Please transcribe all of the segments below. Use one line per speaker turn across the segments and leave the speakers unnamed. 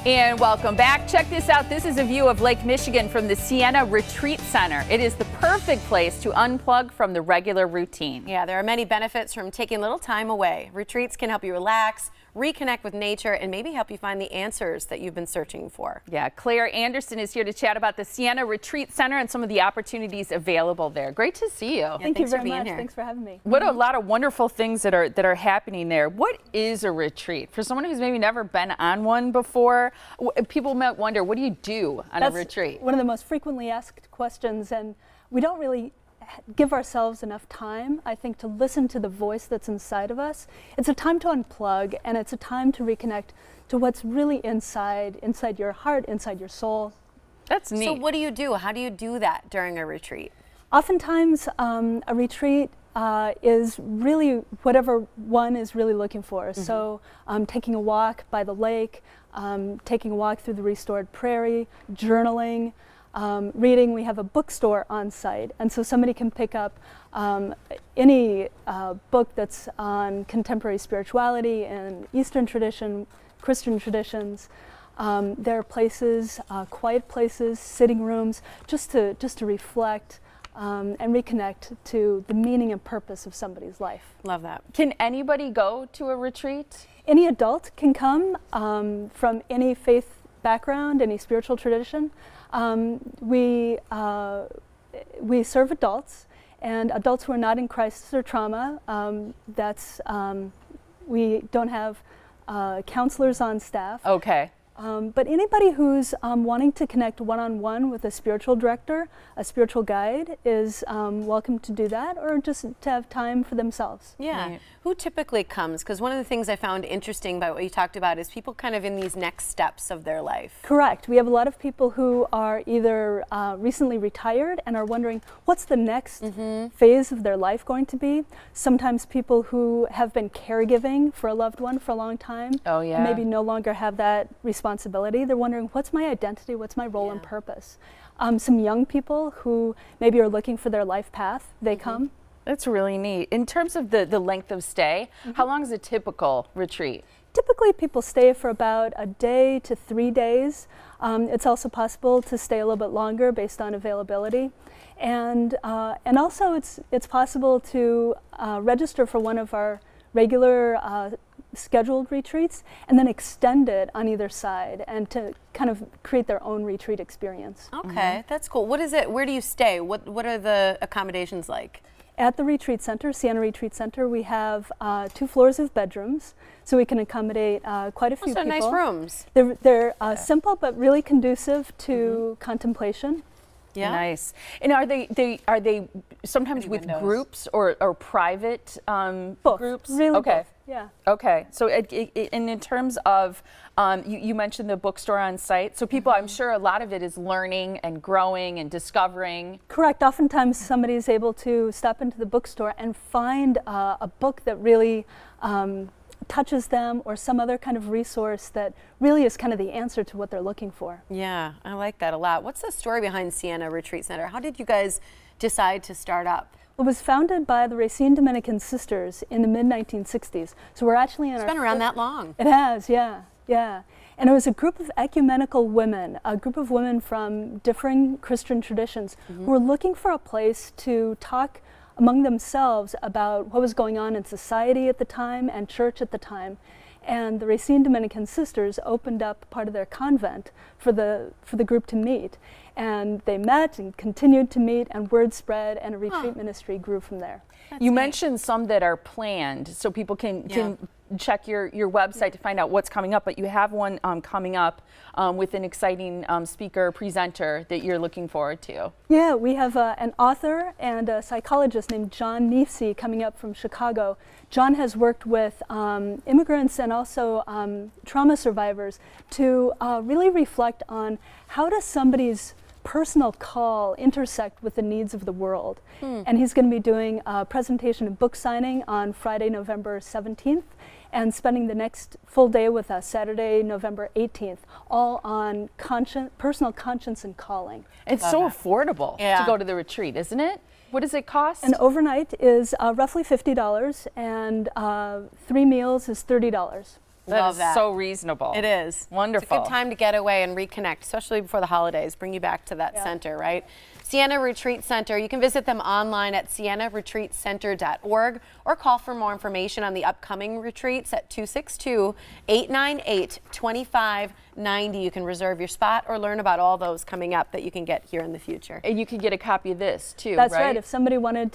And welcome back. Check this out. This is a view of Lake Michigan from the Siena Retreat Center. It is the perfect place to unplug from the regular routine.
Yeah, there are many benefits from taking a little time away. Retreats can help you relax, reconnect with nature, and maybe help you find the answers that you've been searching for.
Yeah, Claire Anderson is here to chat about the Siena Retreat Center and some of the opportunities available there. Great to see you.
Yeah,
Thank you very
for being
much.
here.
Thanks for having me.
What a lot of wonderful things that are happening there. What is a retreat? For someone who's maybe never been on one before, people might wonder, what do you do on a retreat?
One of the most frequently asked questions, and we don't really give ourselves enough time, I think, to listen to the voice that's inside of us. It's a time to unplug, and it's a time to reconnect to what's really inside your heart, inside your soul.
That's neat.
So what do you do? How do you do that during a retreat?
Oftentimes, a retreat is really whatever one is really looking for. Mm-hmm. So taking a walk by the lake, taking a walk through the restored prairie, journaling, reading. We have a bookstore on site, and so somebody can pick up any book that's on contemporary spirituality and Eastern tradition, Christian traditions. There are places, quiet places, sitting rooms, just to reflect and reconnect to the meaning and purpose of somebody's life.
Love that.
Can anybody go to a retreat?
Any adult can come from any faith background, any spiritual tradition. We serve adults, and adults who are not in crisis or trauma. We don't have counselors on staff.
Okay.
But anybody who's wanting to connect one-on-one with a spiritual director, a spiritual guide, is welcome to do that, or just to have time for themselves.
Yeah.
Right.
Who typically comes? Because one of the things I found interesting about what you talked about is people kind of in these next steps of their life.
Correct. We have a lot of people who are either recently retired and are wondering what's the next phase of their life going to be. Sometimes people who have been caregiving for a loved one for a long time.
Oh, yeah.
Maybe no longer have that responsibility. They're wondering, what's my identity? What's my role and purpose? Some young people who maybe are looking for their life path, they come.
That's really neat. In terms of the length of stay, how long is a typical retreat?
Typically, people stay for about a day to 3 days. It's also possible to stay a little bit longer based on availability. And also it's possible to register for one of our regular scheduled retreats and then extend it on either side and to kind of create their own retreat experience.
Okay, that's cool. What is it? Where do you stay? What are the accommodations like?
At the Retreat Center, Siena Retreat Center, we have 2 floors of bedrooms, so we can accommodate quite a few people.
Nice rooms.
They're simple but really conducive to contemplation.
Yeah. Nice. And are they sometimes with groups or private
both.
Groups?
Really
okay.
both. Yeah.
Okay. So and in terms of you mentioned the bookstore on site. So people, I'm sure a lot of it is learning and growing and discovering.
Correct. Oftentimes somebody is able to step into the bookstore and find a book that really touches them, or some other kind of resource that really is kind of the answer to what they're looking for.
Yeah, I like that a lot. What's the story behind Siena Retreat Center? How did you guys decide to start up?
It was founded by the Racine Dominican sisters in the mid-1960s. So we're actually in
It's been around that long.
It has, yeah, yeah. And it was a group of ecumenical women, a group of women from differing Christian traditions who were looking for a place to talk among themselves about what was going on in society at the time and church at the time. And the Racine Dominican sisters opened up part of their convent for the group to meet. And they met and continued to meet, and word spread, and a retreat ministry grew from there.
You mentioned some that are planned, so people can check your website to find out what's coming up, but you have one coming up with an exciting speaker presenter that you're looking forward to.
Yeah, we have an author and a psychologist named John Neefsey coming up from Chicago. John has worked with immigrants and also trauma survivors to really reflect on how does somebody's personal call intersect with the needs of the world. And he's going to be doing a presentation and book signing on Friday, November 17th, and spending the next full day with us Saturday, November 18th, all on personal conscience and calling.
It's so affordable to go to the retreat, isn't it? What does it cost?
An overnight is roughly $50, and 3 meals is $30.
Love that.
So reasonable.
It is.
Wonderful.
It's a good time to get away and reconnect, especially before the holidays. Bring you back to that center, right? Siena Retreat Center. You can visit them online at sienaretreatcenter.org or call for more information on the upcoming retreats at 262-898-2590. You can reserve your spot or learn about all those coming up that you can get here in the future.
And you can get a copy of this too,
That's right. If somebody wanted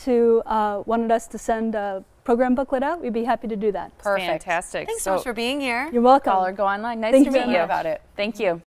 us to send a program booklet out, we'd be happy to do that.
Perfect.
Fantastic.
Thanks so much for being here.
You're welcome.
Call or go online. Nice
Thank
to
you
meet
very
you.
much.
About it.
Thank you.